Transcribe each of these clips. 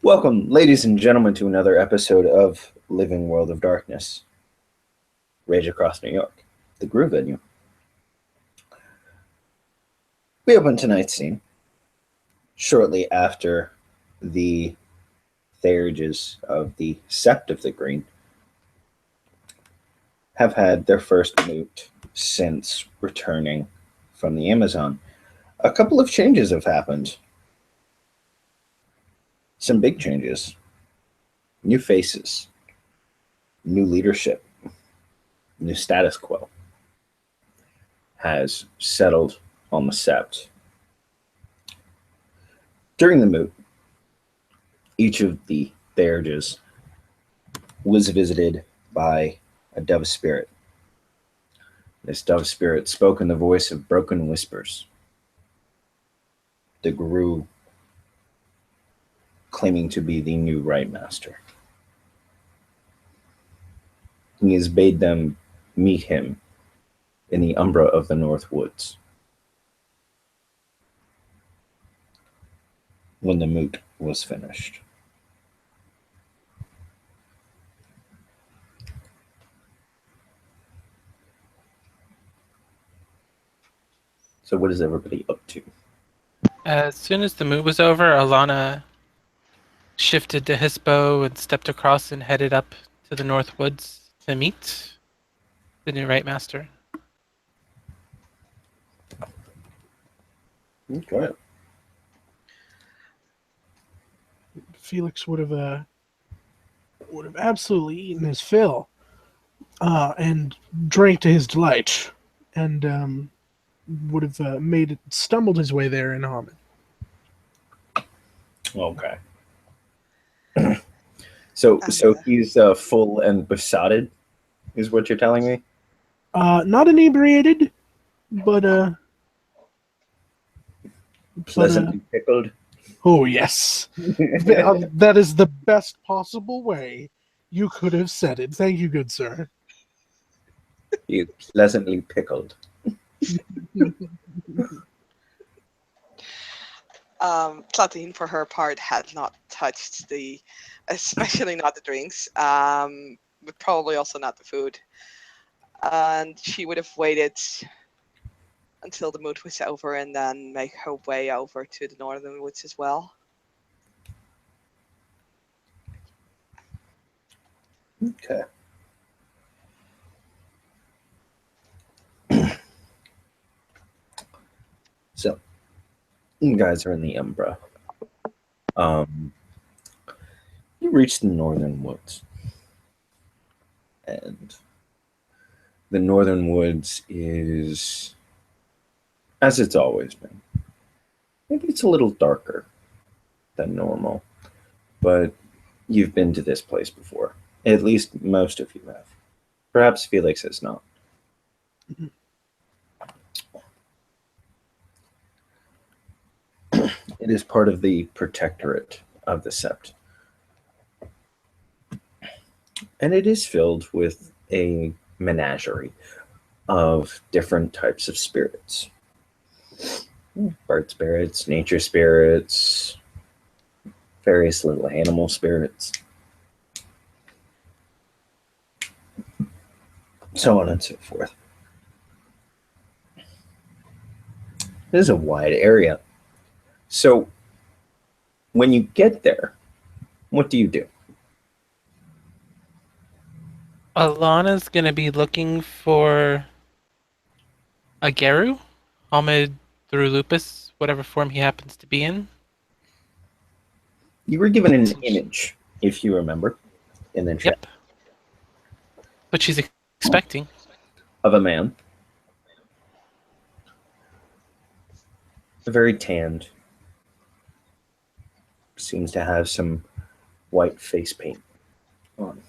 Welcome, ladies and gentlemen, to another episode of Living World of Darkness, Rage Across New York, the Groove venue. We open tonight's scene shortly after the theurges of the Sept of the Green have had their first moot since returning from the Amazon. A couple of changes have happened. Some big changes. New faces. New leadership. New status quo has settled on the Sept. During the moot, each of the theurges was visited by a dove spirit. This dove spirit spoke in the voice of broken whispers. The guru claiming to be the new Right Master. He has bade them meet him in the umbra of the North Woods when the moot was finished. So what is everybody up to? As soon as the moot was over, Alana shifted to his bow and stepped across and headed up to the North Woods to meet the new Right Master. Okay. Felix would have absolutely eaten his fill, and drank to his delight, and would have stumbled his way there in Harmon. Okay. So he's full and besotted, is what you're telling me? Not inebriated, but Pleasantly pickled. oh yes, that is the best possible way you could have said it. Thank you, good sir. He's pleasantly pickled. Platine, for her part, had not touched especially not the drinks, but probably also not the food. And she would have waited until the mood was over and then make her way over to the northern woods as well. Okay. So, you guys are in the Umbra. You reach the northern woods. And the northern woods is as it's always been. Maybe it's a little darker than normal, but you've been to this place before. At least most of you have. Perhaps Felix has not. It is part of the protectorate of the Sept. And it is filled with a menagerie of different types of spirits. Bird spirits, nature spirits, various little animal spirits, so on and so forth. It is a wide area. So when you get there, what do you do? Alana's gonna be looking for a Geru, Ahmed through Lupus, whatever form he happens to be in. You were given an image, if you remember, in the chat. Yep. But she's expecting. Of a man. Very tanned. Seems to have some white face paint on.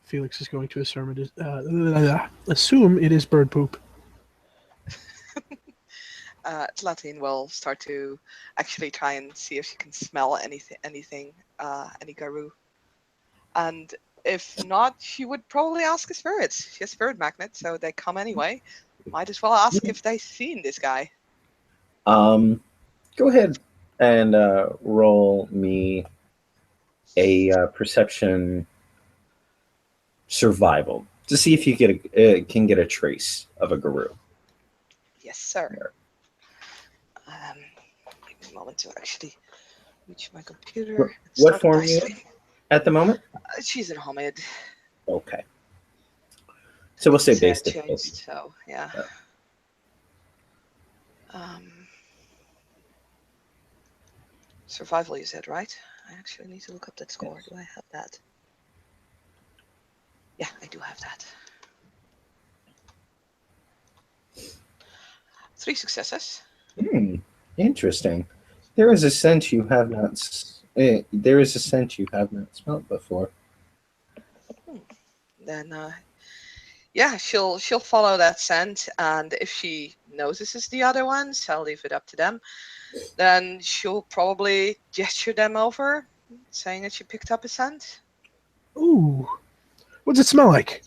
Felix is going to assume it is bird poop. Platine will start to actually try and see if she can smell anything, any garu. And if not, she would probably ask a spirit. She has spirit magnet, so they come anyway. Might as well ask if they've seen this guy. Go ahead and roll me a perception survival to see if you can get a trace of a guru. Yes, sir. Give me a moment to actually reach my computer. and What start form are dice you stream. in at the moment? She's in Homid. Okay. So we'll say It's, base changed, difficulty. so yeah. Yeah. Survival, you said, right? I actually need to look up that score. Do I have that? Yeah, I do have that. 3 successes. Interesting. There is a scent you have not. There is a scent you have not smelled before. Then, yeah, she'll follow that scent, and if she notices the other ones, I'll leave it up to them. Then she'll probably gesture them over, saying that she picked up a scent. Ooh. What's it smell like?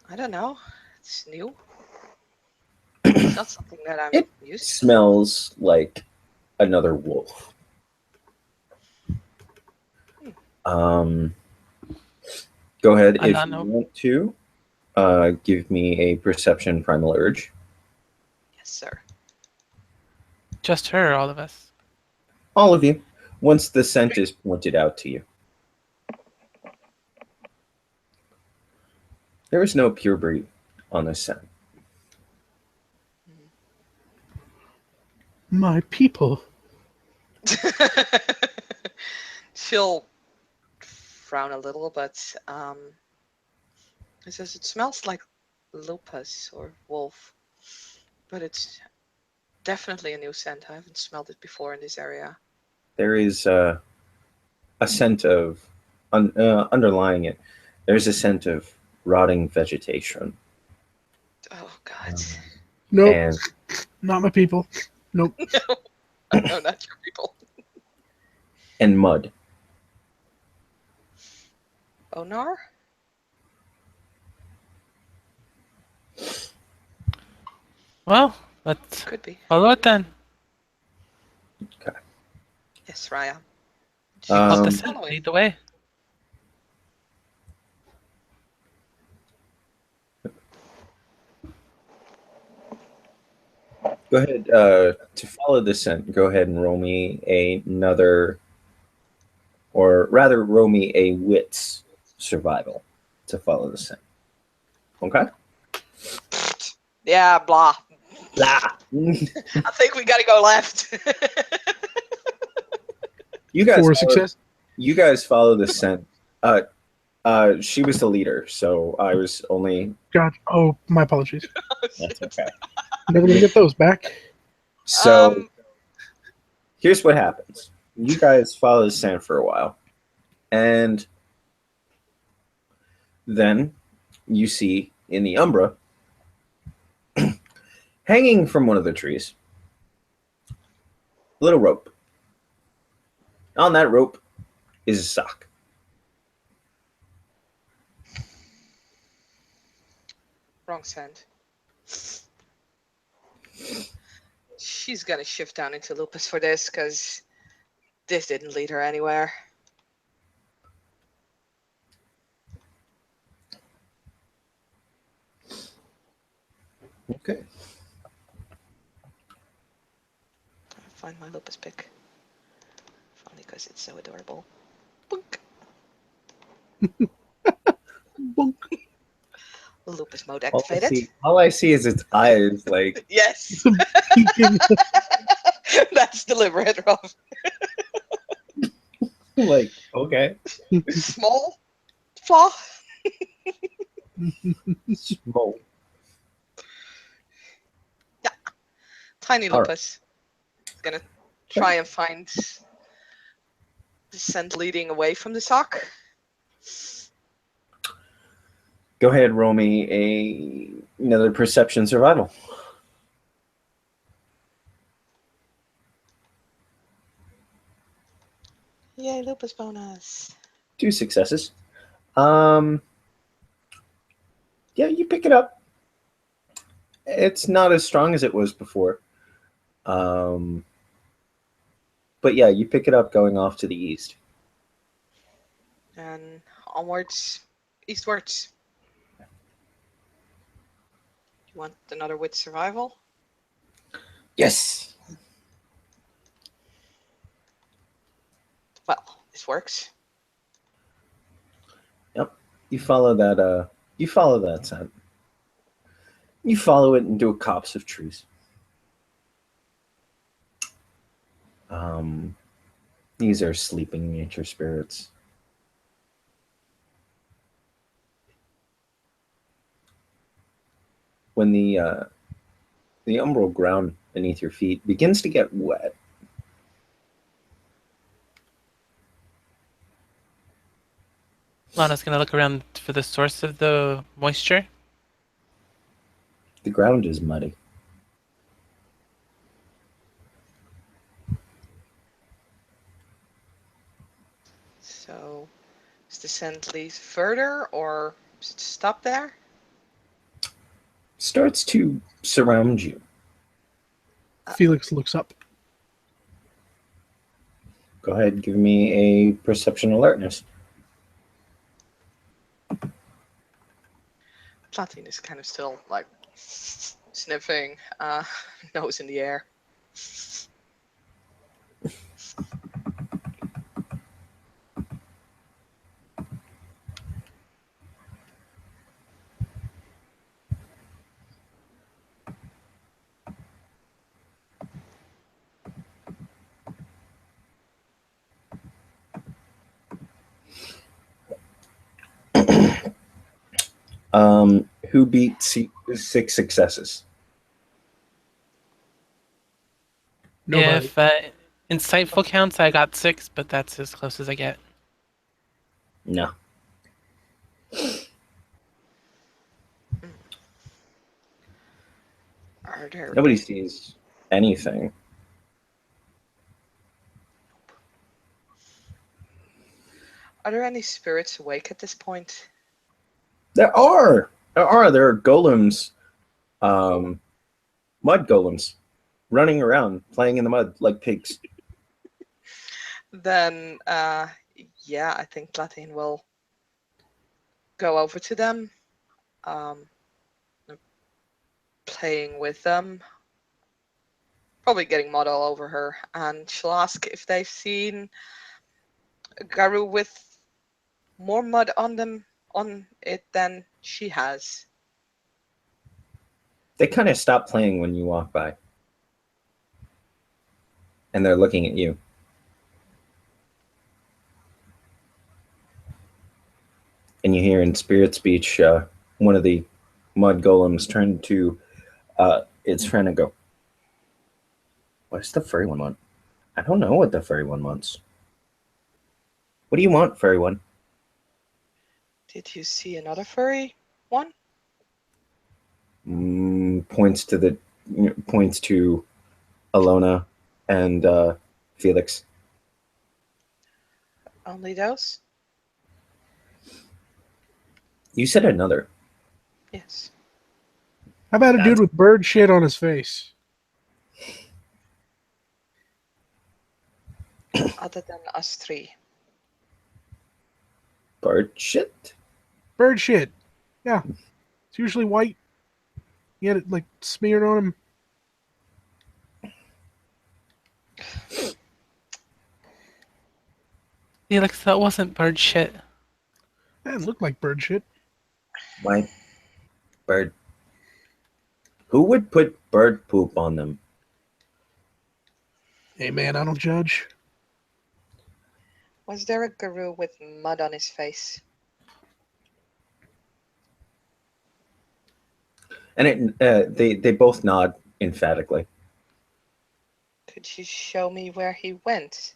I don't know. It's new. It's not something that I'm It used to. smells like another wolf. Go ahead if you want to. Give me a perception primal urge. Yes, sir. Just her, all of us. All of you. Once the scent is pointed out to you. There is no pure breed on this scent. My people. She'll frown a little, but it says it smells like lupus or wolf, but it's definitely a new scent. I haven't smelled it before in this area. There is a scent of, underlying it, there's a scent of rotting vegetation. Oh, God. Nope. And Not my people. Nope. No, not your people. and mud. Onar? Well, let's Could be. follow it then. Okay. Yes, Raya. Let the Um, scent lead the way. Go ahead. To follow the scent, go ahead and roll me another, or rather, roll me a wits survival to follow the scent. Okay. Yeah, blah. Blah. I think we gotta go left. You guys. 4 success. You guys follow the scent. She was the leader, so I was only. God. Oh, my apologies. That's okay. Never gonna get those back. So here's what happens. You guys follow the scent for a while, and then you see in the umbra, hanging from one of the trees, a little rope. On that rope is a sock. Wrong scent. She's gonna shift down into lupus for this, because this didn't lead her anywhere. Okay. I'll find my lupus pick. Only because it's so adorable. Boink. Bonk. Lupus mode activated. All I see is its eyes, like Yes. Peeking. That's deliberate, Rob. like okay, Small flaw. small. Tiny All right. lupus. It's gonna try and find the scent leading away from the sock. Go ahead, roll me another perception survival. Yay, lupus bonus. 2 successes. Yeah, you pick it up. It's not as strong as it was before. But yeah, you pick it up going off to the east. And onwards, eastwards. You want another with survival? Yes. Well, this works. Yep. You follow that. You follow that scent. You follow it into a copse of trees. These are sleeping nature spirits. When the umbral ground beneath your feet begins to get wet, Lana's gonna look around for the source of the moisture. the ground is muddy. So, does the scent lead further or does it stop there? Starts to surround you. Felix looks up. Go ahead, give me a perception alertness. Platine is kind of still like sniffing, nose in the air. Who beat 6 successes? Nobody. If insightful counts, I got 6, but that's as close as I get. No. Are there Nobody sees anything. any spirits awake at this point? There are golems, mud golems, running around playing in the mud like pigs. Then, yeah, I think Platine will go over to them, playing with them, probably getting mud all over her, and she'll ask if they've seen a Garu with more mud on it than she has. They kind of stop playing when you walk by, and they're looking at you. And you hear in spirit speech, one of the mud golems turn to its friend and go, "What does the furry one want? I don't know what the furry one wants. What do you want, furry one?" Did you see another furry one? Points to Alona and Felix. Only those? You said another. Yes. How about a dude with bird shit on his face? Other than us three. Bird shit? Bird shit. Yeah. It's usually white. You had it like smeared on him. Felix, that wasn't bird shit. That looked like bird shit. Why? Bird. Who would put bird poop on them? Hey man, I don't judge. Was there a Garu with mud on his face? And they both nod emphatically. Could you show me where he went?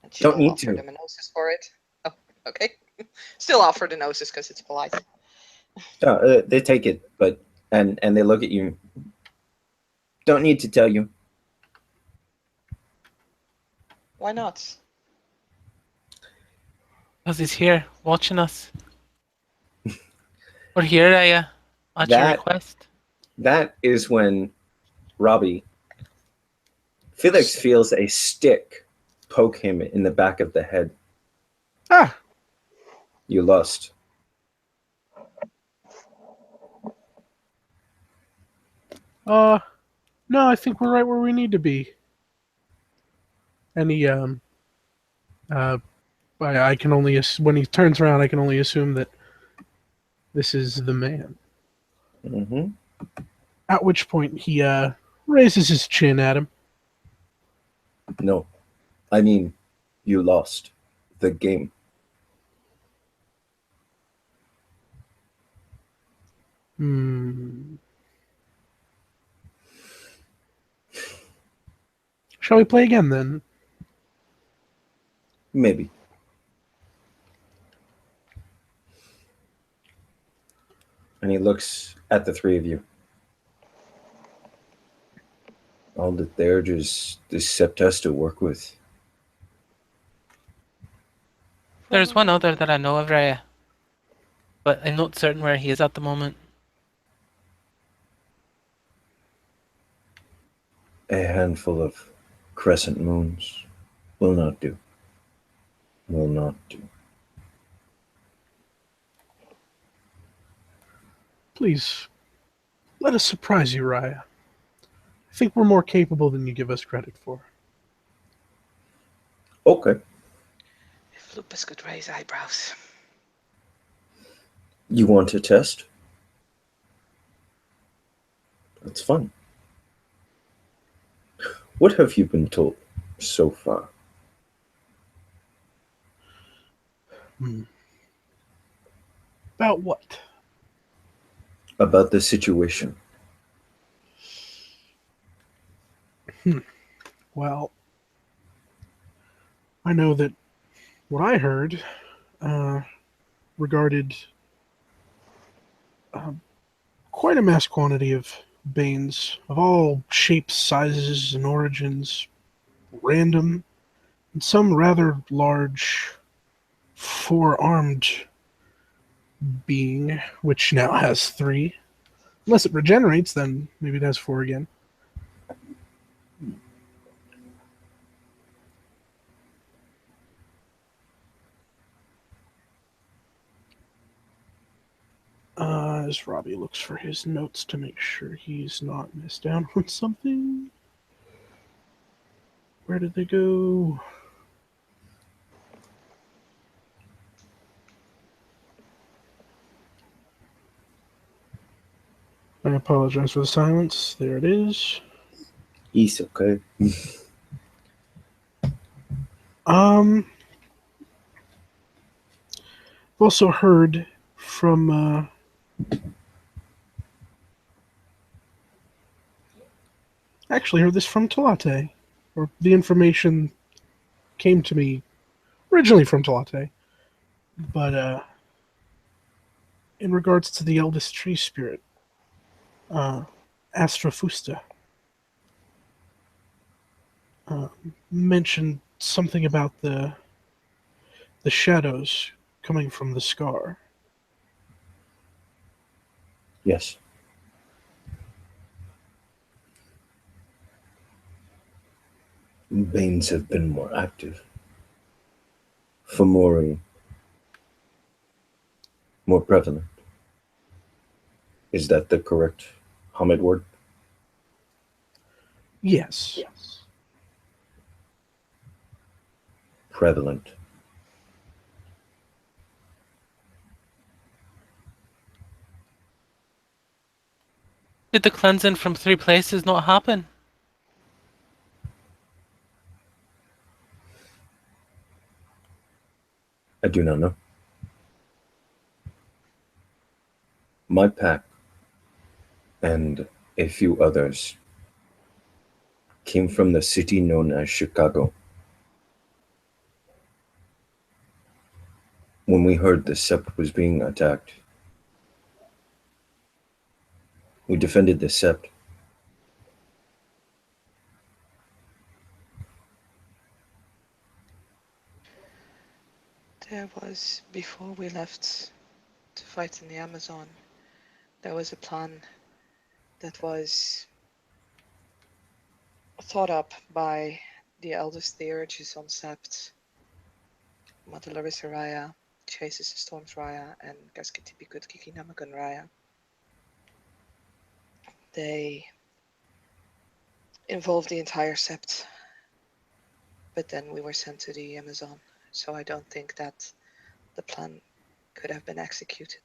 And Don't she'll need offer to. them a gnosis for it. Oh, okay. Still offer the gnosis because it's polite. They take it, but and they look at you. Don't need to tell you. Why not? Because he's here, watching us. We're here, at your That request. that is when Robbie Felix feels a stick poke him in the back of the head. Ah, You lost. no, I think we're right where we need to be. And he, I can only, when he turns around, I can only assume that this is the man. Mm-hmm. At which point he, raises his chin at him. No. I mean, you lost the game. Hmm. Shall we play again then? Maybe. And he looks at the three of you. All the theurges this sept has to work with. There's one other that I know of, Raya, but I'm not certain where he is at the moment. A handful of crescent moons will not do. Will not do. Please, let us surprise you, Raya. I think we're more capable than you give us credit for. Okay. If Lupus could raise eyebrows. You want to test? That's fun. What have you been told so far? About what? About the situation. Well, I know that what I heard regarded quite a mass quantity of Banes of all shapes, sizes, and origins, random, and some rather large, four-armed being, which now has three. Unless it regenerates, then maybe it has four again. As Robbie looks for his notes to make sure he's not missed out on something. Where did they go? I apologize for the silence. There it is. He's okay. I've also heard from actually heard this from Talate, or the information came to me originally from Talate, but in regards to the eldest tree spirit, Astrofusta, mentioned something about the shadows coming from the scar. Yes. Banes have been more active. Fomori more prevalent. Is that the correct Hamid word? Yes. Prevalent. Did the cleansing from 3 places not happen? I do not know. My pack and a few others came from the city known as Chicago. When we heard the sept was being attacked, we defended the sept. There was, before we left to fight in the Amazon, there was a plan that was thought up by the eldest theurges on Sept, Mother Larissa Raya, Chases the Storms Raya, and Gasketipikut Kikinamagun Raya. They involved the entire Sept, but then we were sent to the Amazon, so I don't think that the plan could have been executed.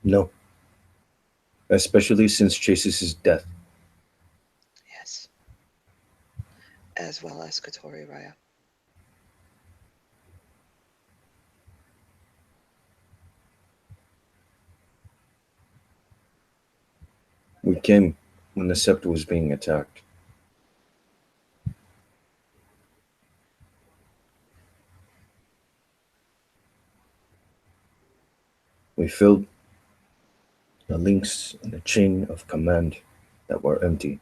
No. Especially since Chase's death. Yes. As well as Kotori Raya. We came when the Sept was being attacked. We filled the links in the chain of command that were empty.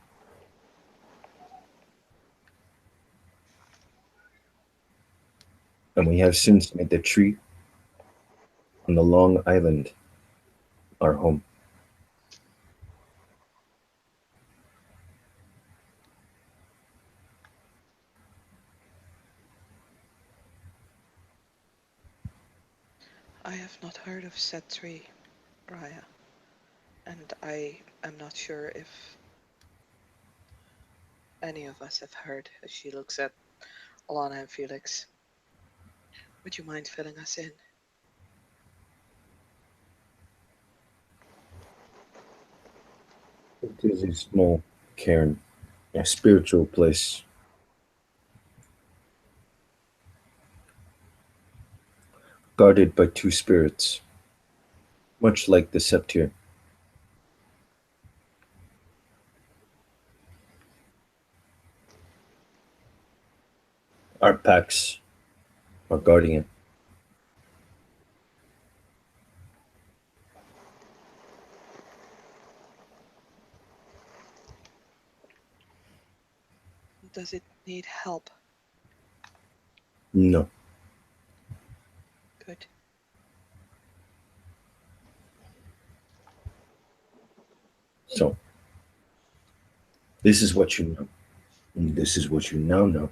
And we have since made the tree on the Long Island our home. I have not heard of Set 3, Raya, and I am not sure if any of us have heard. As she looks at Alana and Felix. Would you mind filling us in? It is a small cairn, a spiritual place. Guarded by two spirits, much like the Sept here. Our packs are guarding it. Does it need help? No. Good. So, this is what you know. And this is what you now know.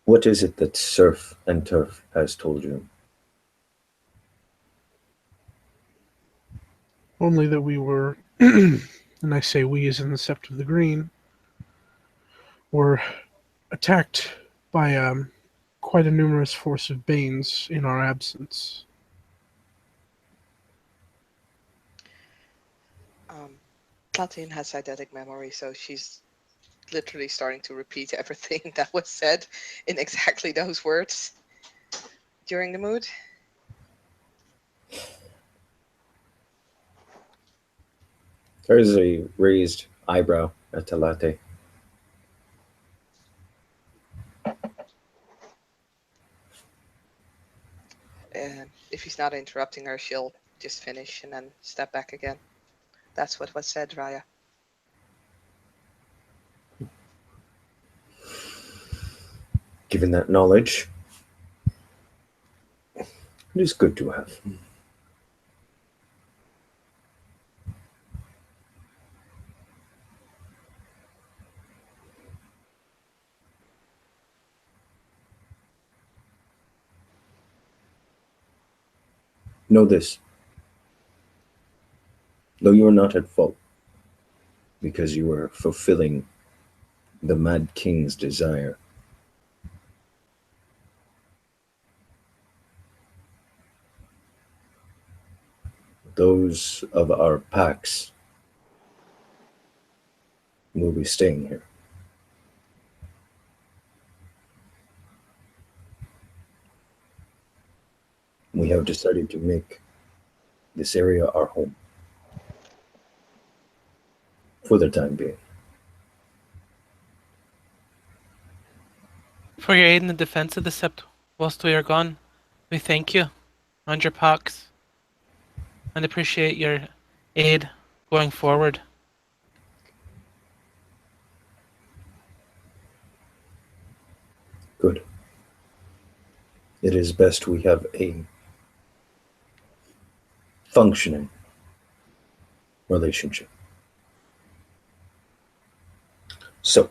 What is it that Surf and Turf has told you? Only that we were, and I say we as in the Sept of the Green, were attacked by quite a numerous force of Banes in our absence. Platine has eidetic memory, so she's literally starting to repeat everything that was said in exactly those words during the mood. There is a raised eyebrow at Talate. And if he's not interrupting her, she'll just finish and then step back again. That's what was said, Raya. Given that knowledge, it is good to have. Know this. Though you are not at fault, because you are fulfilling the Mad King's desire, those of our packs will be staying here. We have decided to make this area our home for the time being. For your aid in the defense of the Sept whilst we are gone, we thank you on your pox and appreciate your aid going forward. Good. It is best we have a functioning relationship. So,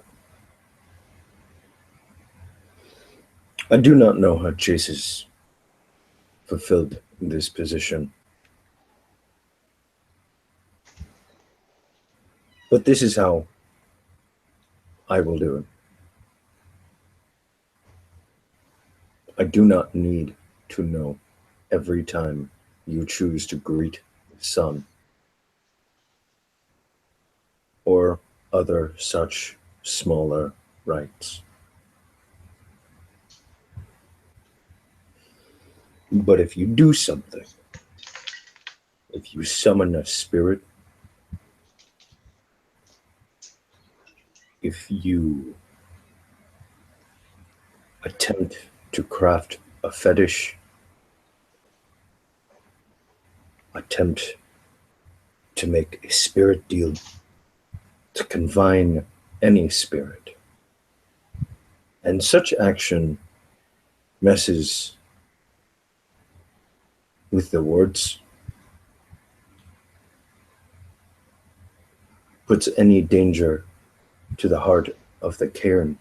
I do not know how Chase is fulfilled this position, but this is how I will do it. I do not need to know every time you choose to greet the sun or other such smaller rites. But if you do something, if you summon a spirit, if you attempt to craft a fetish, attempt to make a spirit deal, to confine any spirit, and such action messes with the words, puts any danger to the heart of the cairn,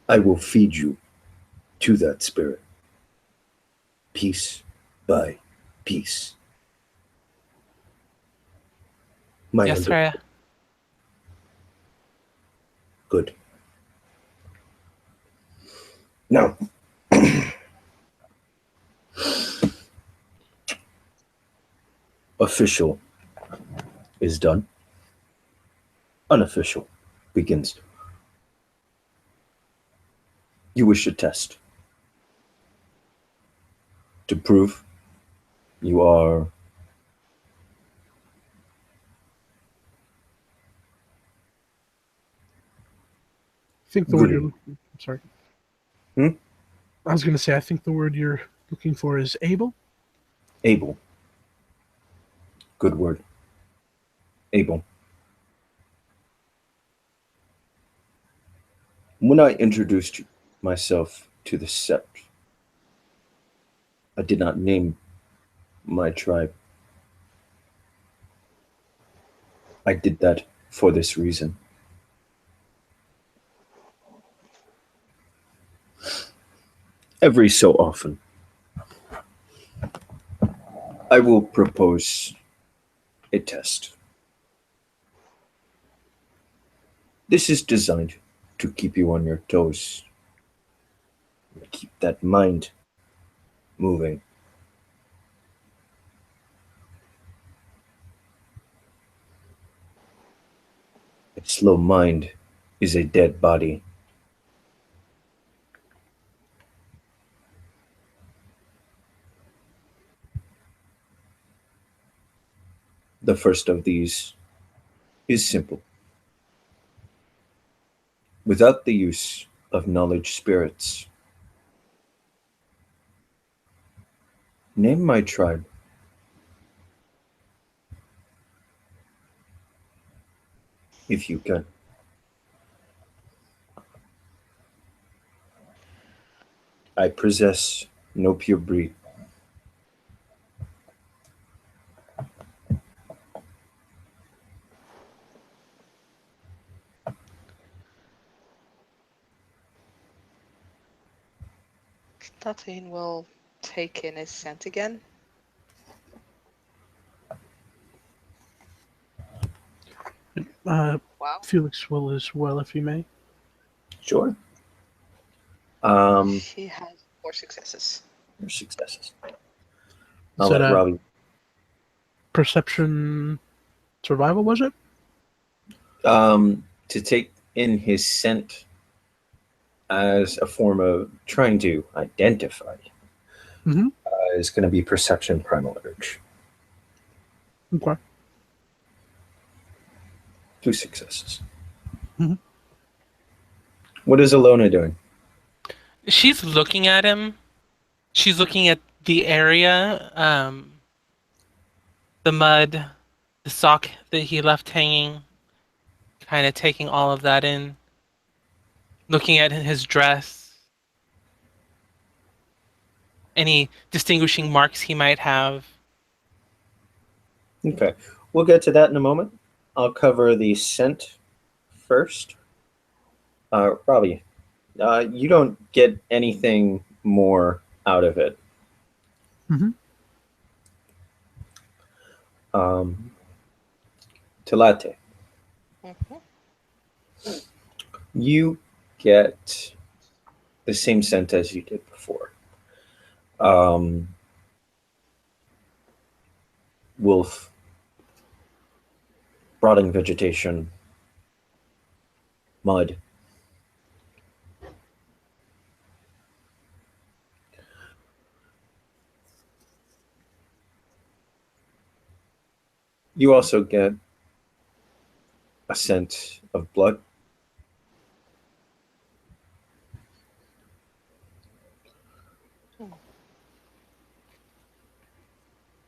I will feed you to that spirit, piece by piece. My Yes, Raya. Good. Now, official is done. Unofficial begins. You wish a test to prove you are I think the good. word you're looking. I'm sorry. Hmm? I was going to say I think the word you're looking for is able. Able. Good word. Able. When I introduced myself to the sept, I did not name my tribe. I did that for this reason. Every so often, I will propose a test. This is designed to keep you on your toes, keep that mind moving. A slow mind is a dead body. The first of these is simple. Without the use of knowledge spirits, name my tribe. If you can. I possess no pure breed. Tatooine will take in his scent again. Uh, Wow. Felix will as well, if you may. Sure. He has 4 successes. Your successes. Is I'll that let a Robbie. perception survival, was it? To take in his scent as a form of trying to identify Mm-hmm. is going to be perception primal urge. Okay. 2 successes. Mhm. What is Alona doing? She's looking at him. She's looking at the area, the mud, the sock that he left hanging, kind of taking all of that in, looking at his dress, any distinguishing marks he might have. Okay, we'll get to that in a moment. I'll cover the scent first. Robbie, you don't get anything more out of it. Mm-hmm. Telate, Mhm. you get the same scent as you did before. Um, wolf, rotting vegetation, mud. You also get a scent of blood.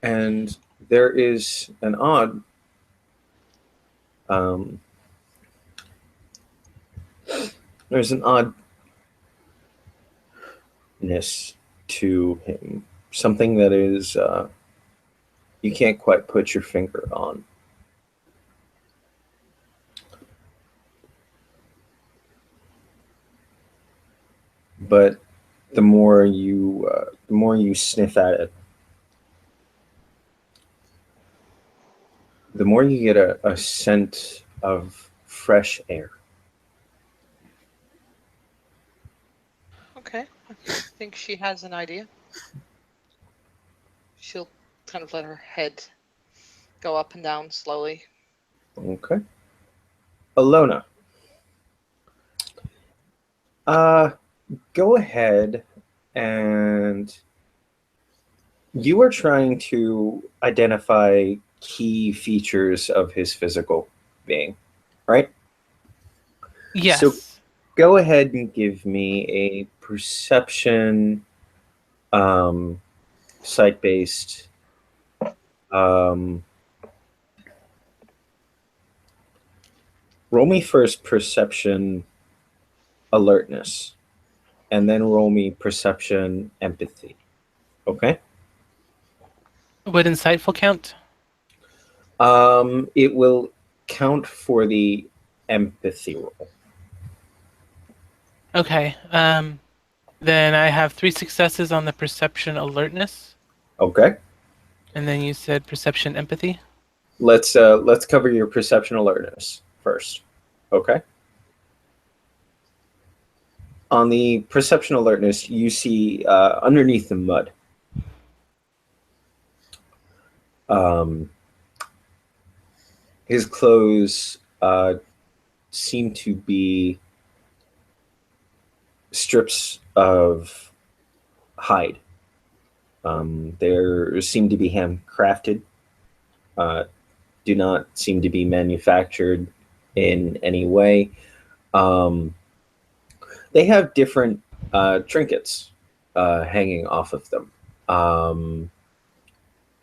And there is an odd um, there's an oddness to him, something that is you can't quite put your finger on. But the more you sniff at it, the more you get a scent of fresh air. Okay. I think she has an idea. She'll kind of let her head go up and down slowly. Okay. Alona, uh, go ahead and you are trying to identify key features of his physical being, right? So Yes. go ahead and give me a perception, um, sight based. Um, roll me first perception alertness, and then roll me perception empathy. Okay. Would insightful count? It will count for the empathy roll. Okay. Then I have 3 successes on the perception alertness, Okay. and then you said perception empathy. Let's cover your perception alertness first. Okay. On the perception alertness, you see underneath the mud. Um, his clothes seem to be strips of hide. There seem to be handcrafted. Uh, do not seem to be manufactured in any way. Um, they have different trinkets hanging off of them.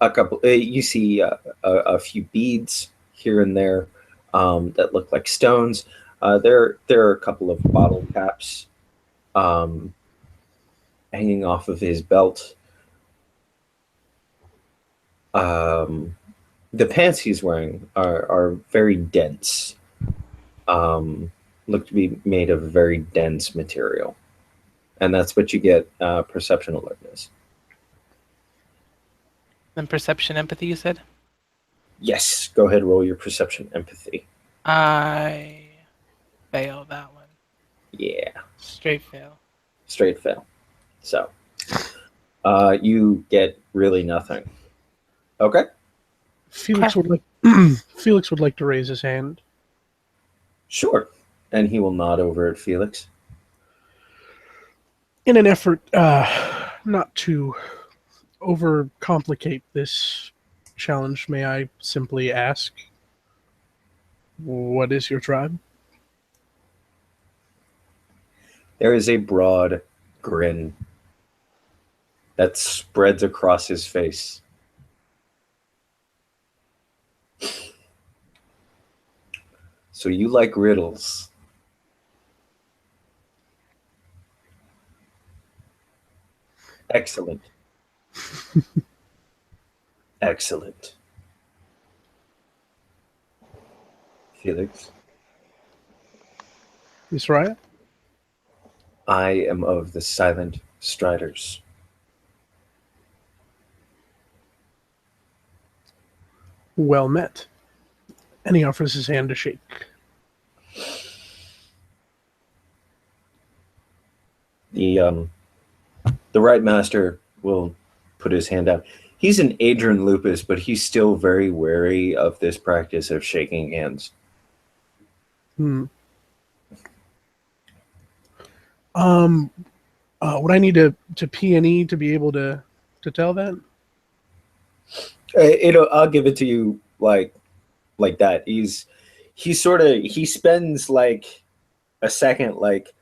A couple, you see a few beads here and there that look like stones. There are a couple of bottle caps um, hanging off of his belt. Um, the pants he's wearing are very dense. Look to be made of very dense material, and that's what you get perception alertness. Then perception empathy, you said? Yes, go ahead, roll your perception empathy. I fail that one. Yeah, Straight fail. straight fail. So you get really nothing. Okay. Felix would like Felix would like to raise his hand. Sure. And he will nod over at Felix. In an effort not to overcomplicate this challenge, may I simply ask, what is your tribe? There is a broad grin that spreads across his face. So you like riddles. Excellent. Excellent. Felix, Miss Raya? I am of the Silent Striders. Well met. And he offers his hand to shake. The Right Master will put his hand out. He's an Adrian Lupus, but he's still very wary of this practice of shaking hands. Would I need to P&E to be able to tell that? I'll give it to you like that. He spends like a second like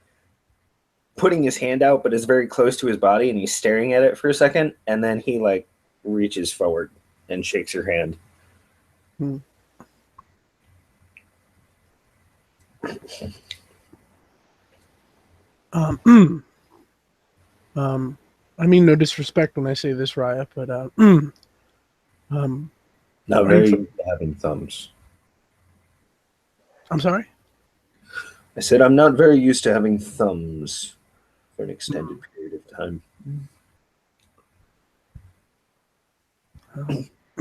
putting his hand out, but it's very close to his body, and he's staring at it for a second, and then he like reaches forward and shakes your hand. I mean no disrespect when I say this, Raya, but Not very used to having thumbs. I'm sorry? I said I'm not very used to having thumbs for an extended period of time.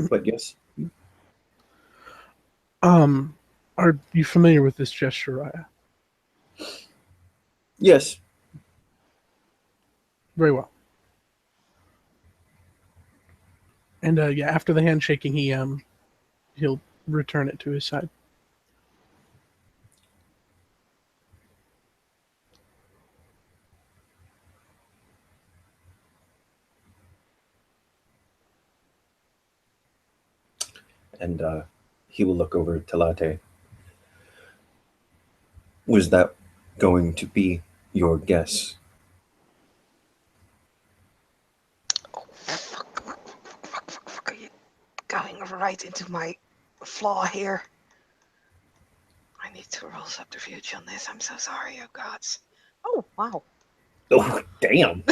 But yes. Are you familiar with this gesture, Raya? Yes. Very well. And yeah, after the handshaking, he'll return it to his side. And he will look over to Latte. Was that going to be your guess? Oh, fuck. Are you going right into my flaw here? I need to roll subterfuge on this. I'm so sorry, oh gods. Oh, wow. Oh, damn.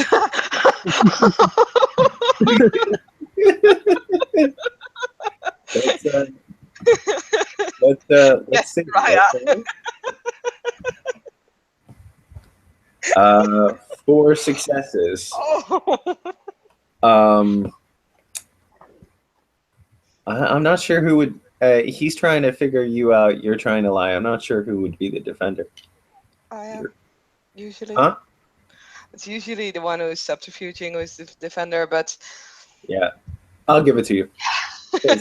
Let's Yes, see. Raya. 4 successes. Oh. I'm not sure who would. He's trying to figure you out. You're trying to lie. I'm not sure who would be the defender. I am. Usually. Huh? It's usually the one who's subterfuging who's the defender, but... Yeah. I'll give it to you. I'll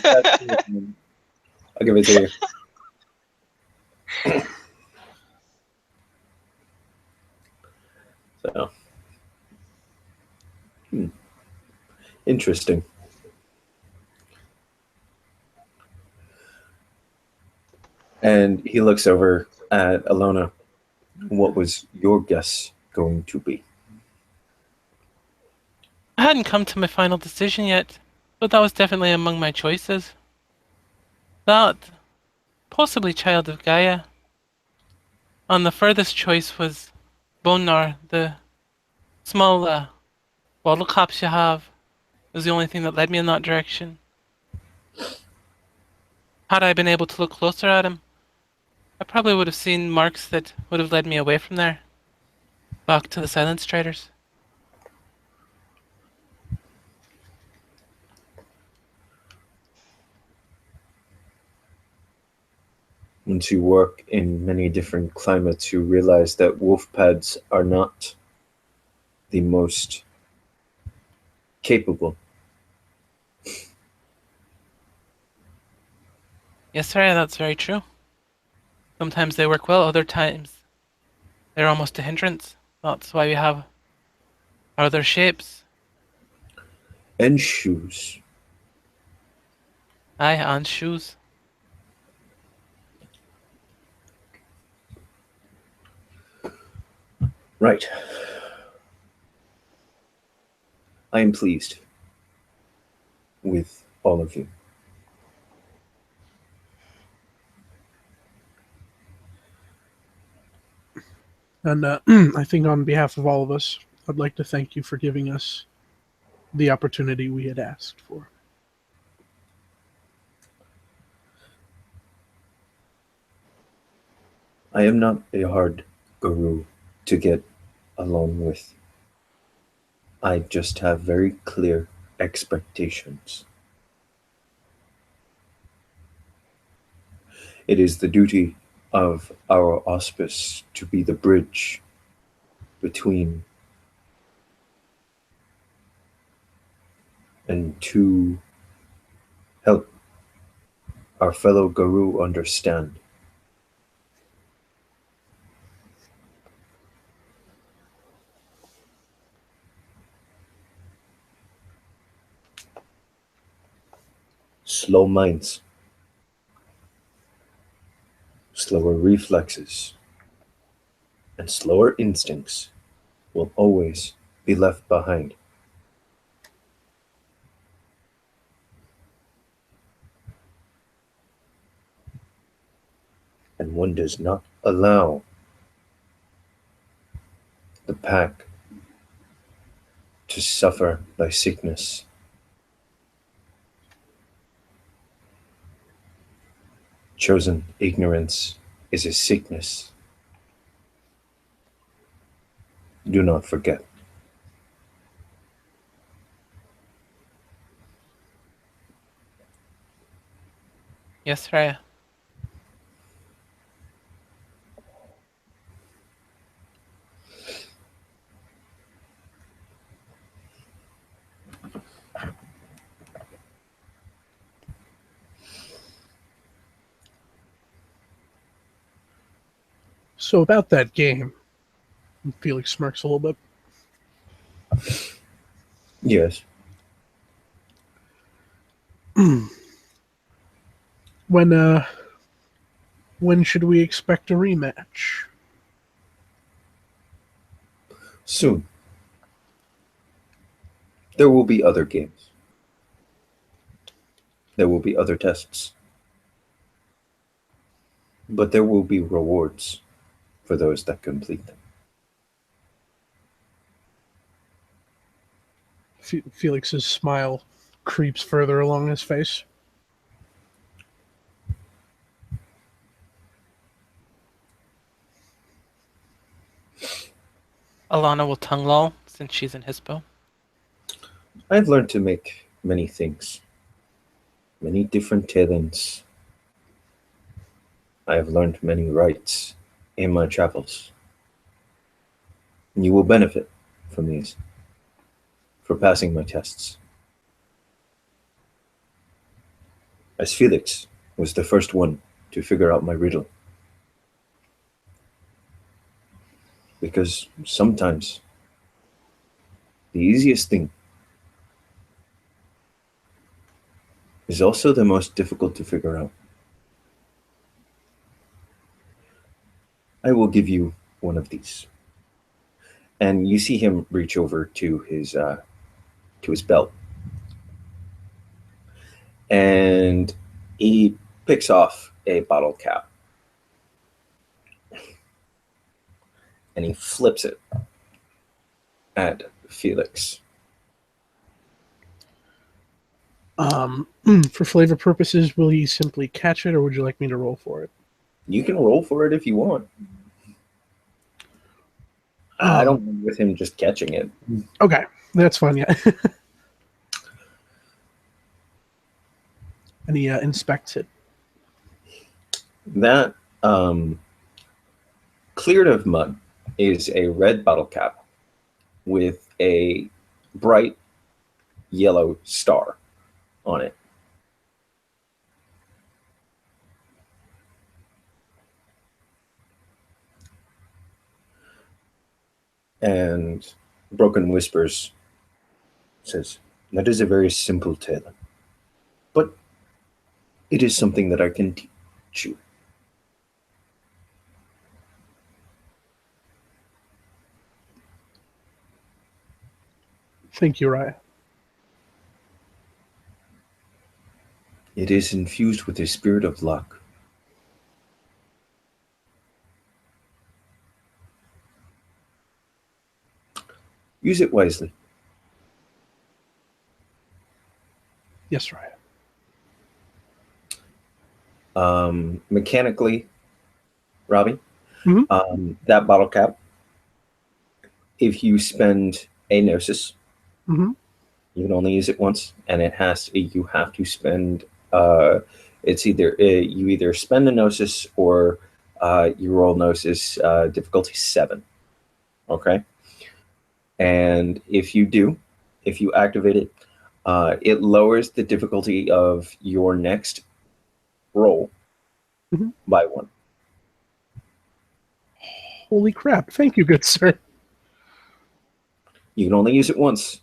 give it to you. So. Interesting. And he looks over at Alona. What was your guess going to be? I hadn't come to my final decision yet, but that was definitely among my choices. That, possibly Child of Gaia. And the furthest choice was Bonar, the small bottle caps you have. It was the only thing that led me in that direction. Had I been able to look closer at him, I probably would have seen marks that would have led me away from there, back to the Silent Striders. Once you work in many different climates, you realize that wolf pads are not the most capable. Yes, sir, that's very true. Sometimes they work well, other times they're almost a hindrance. That's why we have our other shapes. And shoes. Aye, and shoes. Right. I am pleased with all of you. And I think on behalf of all of us, I'd like to thank you for giving us the opportunity we had asked for. I am not a hard guru to get along with. I just have very clear expectations. It is the duty of our auspice to be the bridge between and to help our fellow guru understand. Slow minds, slower reflexes, and slower instincts will always be left behind. And one does not allow the pack to suffer by sickness. Chosen ignorance is a sickness. Do not forget. Yes, Raya. So about that game, Felix smirks a little bit. Yes. When should we expect a rematch? Soon. There will be other games. There will be other tests. But there will be rewards for those that complete them. Felix's smile creeps further along his face. Alana will tongue lull since she's in Hispo. I've learned to make many things, many different talents. I have learned many rights in my travels. You will benefit from these, for passing my tests. As Felix was the first one to figure out my riddle. Because sometimes the easiest thing is also the most difficult to figure out. I will give you one of these. And you see him reach over to his belt. And he picks off a bottle cap. And he flips it at Felix. For flavor purposes, will he simply catch it, or would you like me to roll for it? You can roll for it if you want. I don't mind with him just catching it. Okay, that's fine. Yeah. And he inspects it. That cleared of mud is a red bottle cap with a bright yellow star on it. And Broken Whispers says, that is a very simple tale, but it is something that I can teach you. Thank you, Raya. It is infused with a spirit of luck. Use it wisely. Yes, Raya. Mechanically, Robbie, That bottle cap, if you spend a gnosis, Mm-hmm. you can only use it once, and you have to spend. It's either you either spend a gnosis or you roll gnosis difficulty 7. Okay, and if you activate it, it lowers the difficulty of your next roll Mhm. by 1. Holy crap! Thank you, good sir. You can only use it once.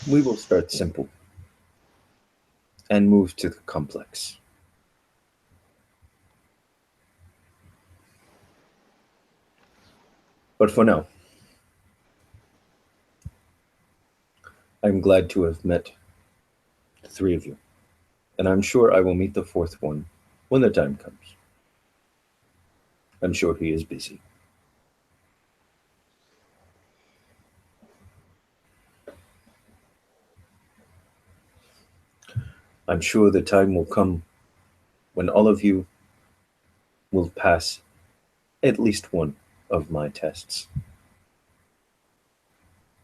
We will start simple and move to the complex. But for now, I'm glad to have met the 3 of you, and I'm sure I will meet the 4th one when the time comes. I'm sure he is busy. I'm sure the time will come when all of you will pass at least one of my tests.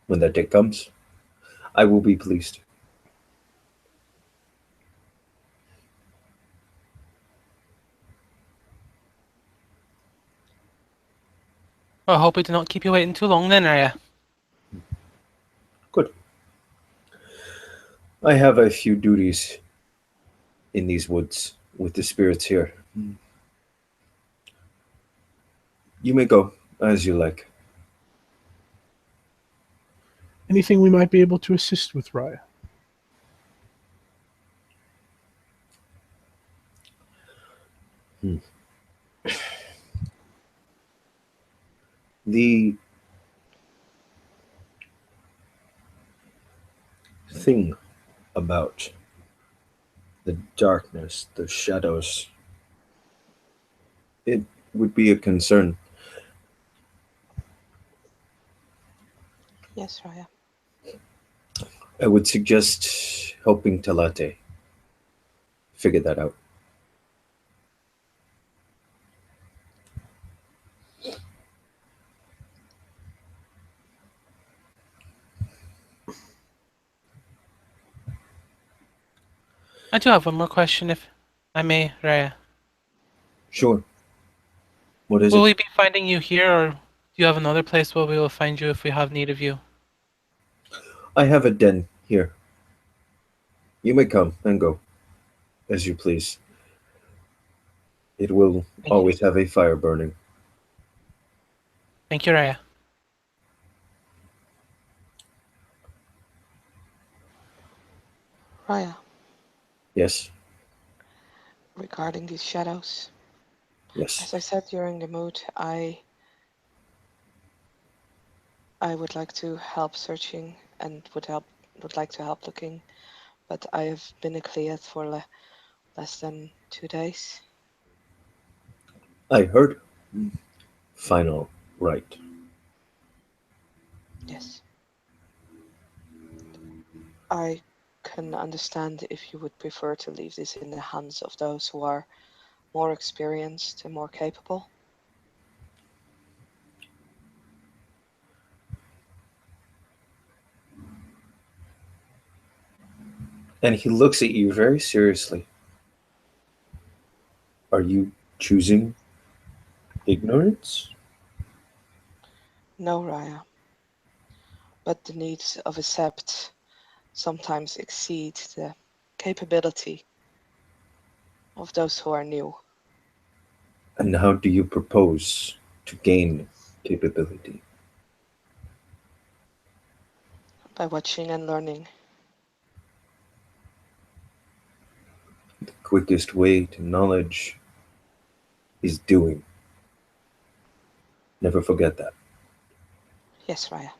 When that day comes, I will be pleased. Well, I hope we do not keep you waiting too long then, Arya. Good. I have a few duties in these woods with the spirits here. You may go as you like. Anything we might be able to assist with, Raya? The thing about the darkness, the shadows, it would be a concern. Yes, Raya. I would suggest helping Talate figure that out. I do have one more question, if I may, Raya. Sure. What is Will it? we be finding you here, or do you have another place where we will find you if we have need of you? I have a den here. You may come and go as you please. It will Thank you. always have a fire burning. Thank you, Raya. Raya, Yes, regarding these shadows, yes. as I said during the mood, I would like to help searching and would like to help looking, but I have been a Cleat for less than 2 days. I heard. Final right. Yes. I can understand if you would prefer to leave this in the hands of those who are more experienced and more capable. And he looks at you very seriously. Are you choosing ignorance? No, Raya. But the needs of a sept sometimes exceed the capability of those who are new. And how do you propose to gain capability? By watching and learning. The quickest way to knowledge is doing. Never forget that. Yes, Raya.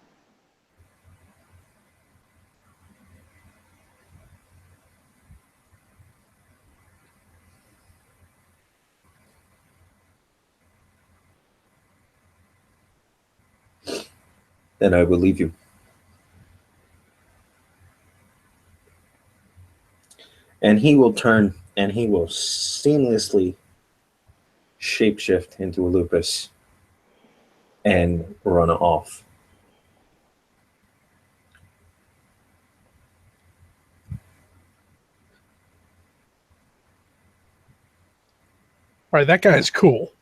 Then I will leave you. And he will turn and he will seamlessly shapeshift into a lupus and run off. All right, that guy is cool.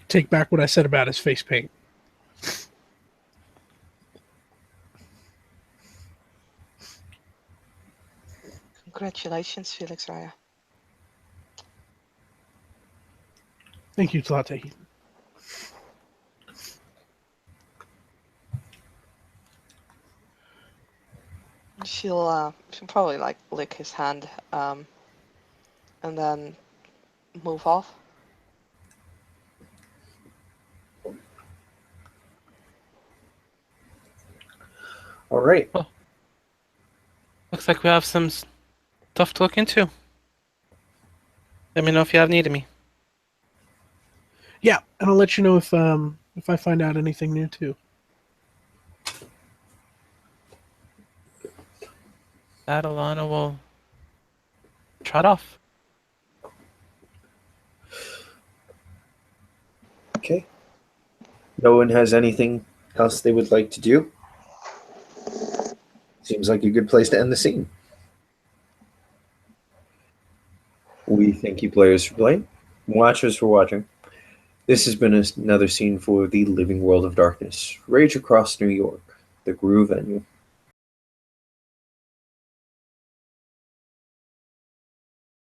Take back what I said about his face paint. Congratulations, Felix Raya. Thank you, Tlate. She'll probably like lick his hand, and then move off. All right. Looks like we have some stuff to look into. Let me know if you have need of me. Yeah, and I'll let you know if I find out anything new too. That Alana will trot off. Okay. No one has anything else they would like to do? Seems like a good place to end the scene. We thank you players for playing, watchers for watching. This has been another scene for the Living World of Darkness, Rage Across New York, the Groove venue.